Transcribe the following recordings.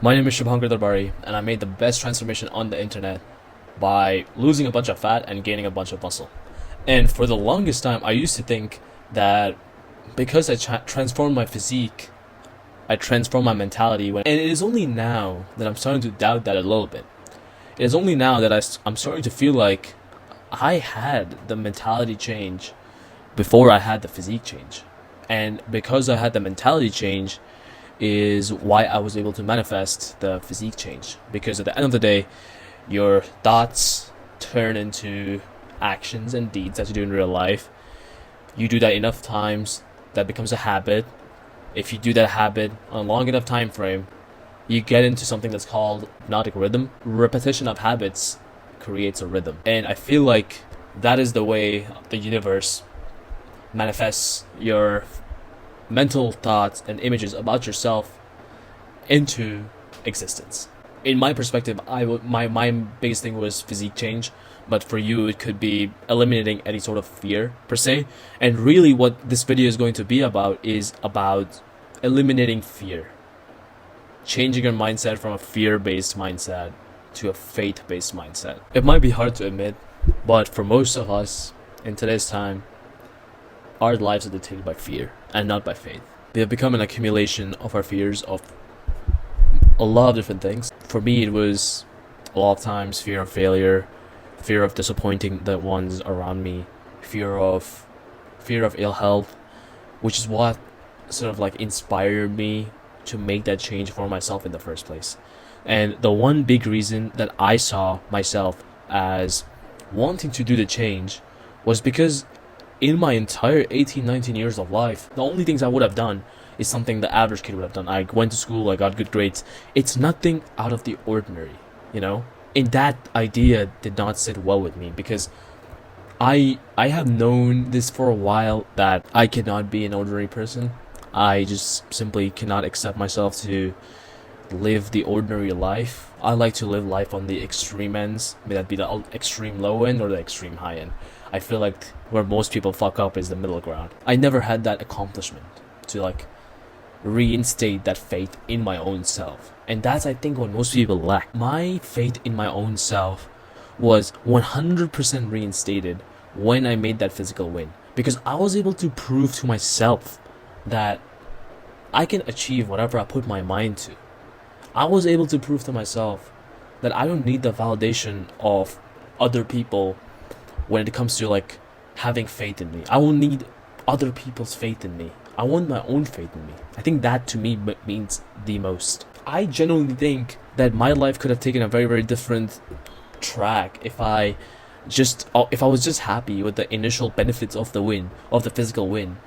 My name is Shubhankar Darbari, and I made the best transformation on the internet by losing a bunch of fat and gaining a bunch of muscle. And for the longest time, I used to think that because I transformed my physique, I transformed my mentality. And it is only now that I'm starting to doubt that a little bit. It is only now that I'm starting to feel like I had the mentality change before I had the physique change. And because I had the mentality change, is why I was able to manifest the physique change. Because at the end of the day, your thoughts turn into actions and deeds that you do in real life. You do that enough times, that becomes a habit. If you do that habit on a long enough time frame, you get into something that's called hypnotic rhythm. Repetition of habits creates a rhythm. And I feel like that is the way the universe manifests your mental thoughts and images about yourself into existence. In my perspective, my biggest thing was physique change, but for you it could be eliminating any sort of fear per se. And really what this video is going to be about is about eliminating fear. Changing your mindset from a fear-based mindset to a faith-based mindset. It might be hard to admit, but for most of us in today's time, our lives are dictated by fear and not by faith. They have become an accumulation of our fears of a lot of different things. For me, it was a lot of times fear of failure, fear of disappointing the ones around me, fear of ill health, which is what sort of like inspired me to make that change for myself in the first place. And the one big reason that I saw myself as wanting to do the change was because in my entire 18, 19 years of life, the only things I would have done is something the average kid would have done. I went to school, I got good grades. It's nothing out of the ordinary, you know? And that idea did not sit well with me because I have known this for a while, that I cannot be an ordinary person. I just simply cannot accept myself to live the ordinary life. I like to live life on the extreme ends, may that be the extreme low end or the extreme high end. I feel like where most people fuck up is the middle ground. I never had that accomplishment to like reinstate that faith in my own self. And that's, I think, what most people lack. My faith in my own self was 100% reinstated when I made that physical win. Because I was able to prove to myself that I can achieve whatever I put my mind to. I was able to prove to myself that I don't need the validation of other people when it comes to like having faith in me. I won't need other people's faith in me. I want my own faith in me. I think that to me means the most. I genuinely think that my life could have taken a very, very different track if I was just happy with the initial benefits of the win, of the physical win.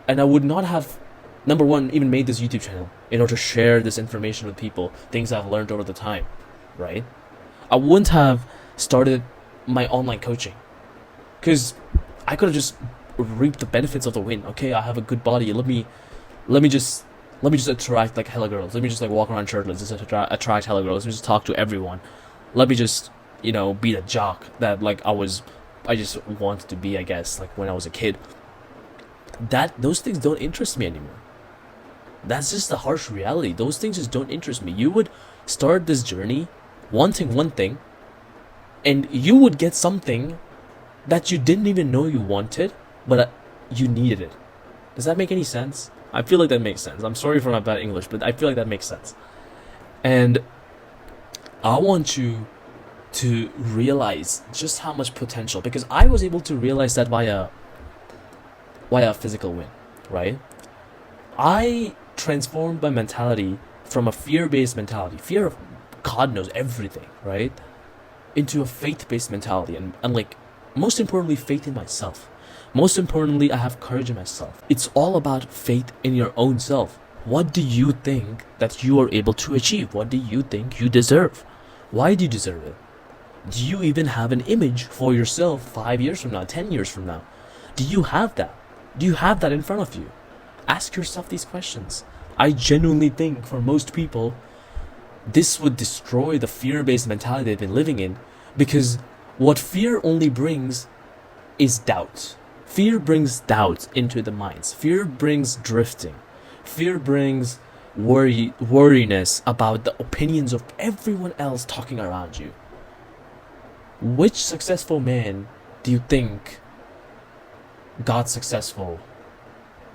And I would not have, number one, even made this YouTube channel in order to share this information with people, things I've learned over the time, right? I wouldn't have started my online coaching because I could have just reaped the benefits of the win. Okay, I have a good body. Let me just attract like hella girls. Let me just like walk around shirtless, just attract hella girls. Let me just talk to everyone. Let me just, you know, be the jock that like I just wanted to be, I guess, like when I was a kid. Those things don't interest me anymore. That's just the harsh reality. Those things just don't interest me. You would start this journey wanting one thing, and you would get something that you didn't even know you wanted, but you needed it. Does that make any sense? I feel like that makes sense. I'm sorry for my bad English, but I feel like that makes sense. And I want you to realize just how much potential, because I was able to realize that via a physical win, right? I transformed my mentality from a fear-based mentality, fear of God knows everything, right, into a faith-based mentality, and like, most importantly, faith in myself. Most importantly, I have courage in myself. It's all about faith in your own self. What do you think that you are able to achieve? What do you think you deserve? Why do you deserve it? Do you even have an image for yourself 5 years from now, 10 years from now? Do you have that? Do you have that in front of you? Ask yourself these questions. I genuinely think for most people, this would destroy the fear-based mentality they've been living in, because what fear only brings is doubt. Fear brings doubt into the minds. Fear brings drifting. Fear brings, worriness about the opinions of everyone else talking around you. Which successful man do you think got successful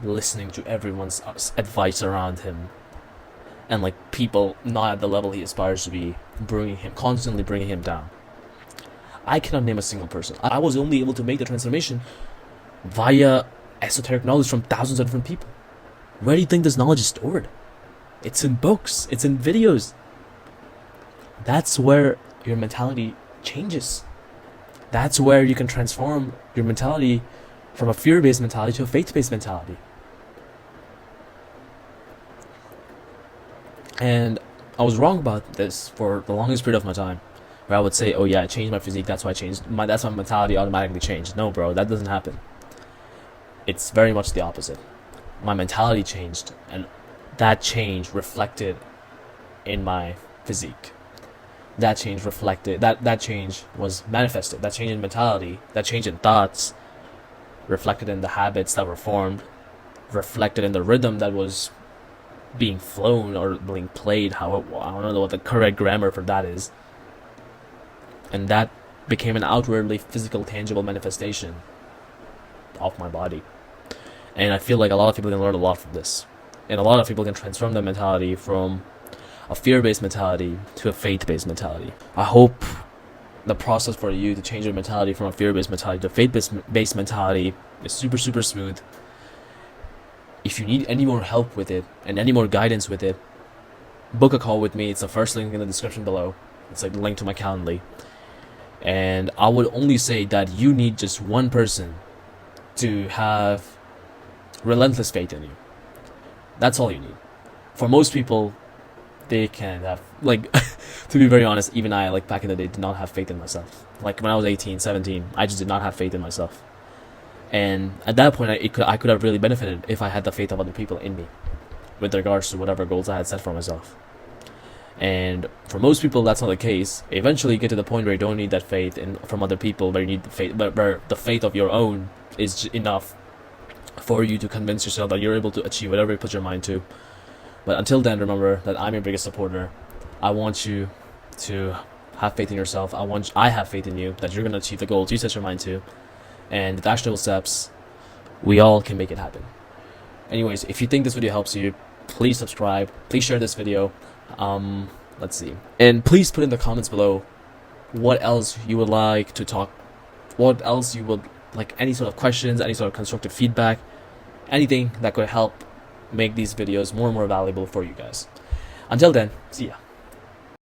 listening to everyone's advice around him, and like people not at the level he aspires to be, constantly bringing him down? I cannot name a single person. I was only able to make the transformation via esoteric knowledge from thousands of different people. Where do you think this knowledge is stored? It's in books, it's in videos. That's where your mentality changes. That's where you can transform your mentality from a fear-based mentality to a faith-based mentality. And I was wrong about this for the longest period of my time, where I would say, oh yeah, I changed my physique, that's why I changed that's my mentality automatically changed. No bro, that doesn't happen. It's very much the opposite. My mentality changed, and that change reflected in my physique. That change reflected, that change was manifested. That change in mentality, that change in thoughts, reflected in the habits that were formed, reflected in the rhythm that was being flown or being played. I don't know what the correct grammar for that is. And that became an outwardly physical, tangible manifestation of my body. And I feel like a lot of people can learn a lot from this. And a lot of people can transform their mentality from a fear-based mentality to a faith-based mentality. I hope the process for you to change your mentality from a fear-based mentality to a faith-based mentality is super, super smooth. If you need any more help with it and any more guidance with it, book a call with me. It's the first link in the description below. It's like the link to my Calendly. And I would only say that you need just one person to have relentless faith in you. That's all you need. For most people, they can have, like, to be very honest, even I, like, back in the day, did not have faith in myself. Like, when I was 18, 17, I just did not have faith in myself. And at that point, I could have really benefited if I had the faith of other people in me with regards to whatever goals I had set for myself. And for most people, that's not the case. Eventually, you get to the point where you don't need that faith from other people, where you need the faith, where the faith of your own is enough for you to convince yourself that you're able to achieve whatever you put your mind to. But until then, remember that I'm your biggest supporter. I want you to have faith in yourself. I have faith in you that you're going to achieve the goals you set your mind to. And with actionable steps, we all can make it happen. Anyways, if you think this video helps you, please subscribe. Please share this video. Let's see. And please put in the comments below what else you would like to talk, what else you would like, any sort of questions, any sort of constructive feedback, anything that could help make these videos more and more valuable for you guys. Until then, see ya.